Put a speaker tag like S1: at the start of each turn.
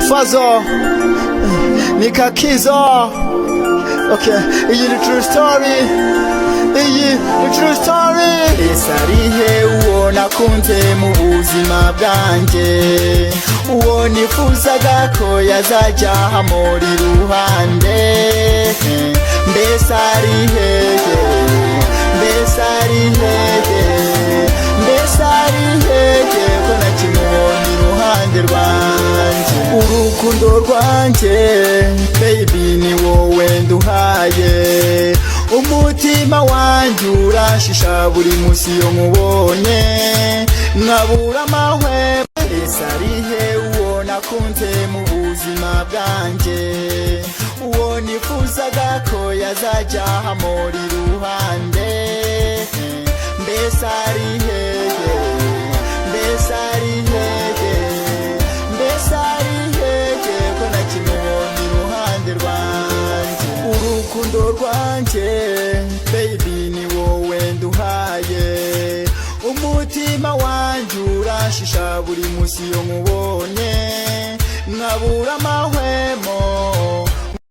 S1: Fazo Nikakizo. Okay, iyi ni true story. Iyi ni true story. Esarihe uwo nakunze mu buzima bwanjye, uwo nifuzaga ko yazajya hamuri ruhande. Mbese ari hehe, mbese ari hehe, mbese ari hehe ko nakimubonye iruhande rwanjye. Urukundo rwanjye baby ni wowe nduhaye, umutima wanjye urashisha buri munsi iyo mubonye nkabura amahwemo. Ese arihe uwo nakunze mu buzima bwanjye, uwo nifuzaga ko yazajya hamuri iruhande. Mbese ari hehe, mbese ari hehe, mbese ari hehe ko nakimubonye iruhande rwanjye. Urukundo rwanjye baby ni wowe nduhaye, umutima wanjye urashisha buri munsi iyo mubonye nkabura amahwemo.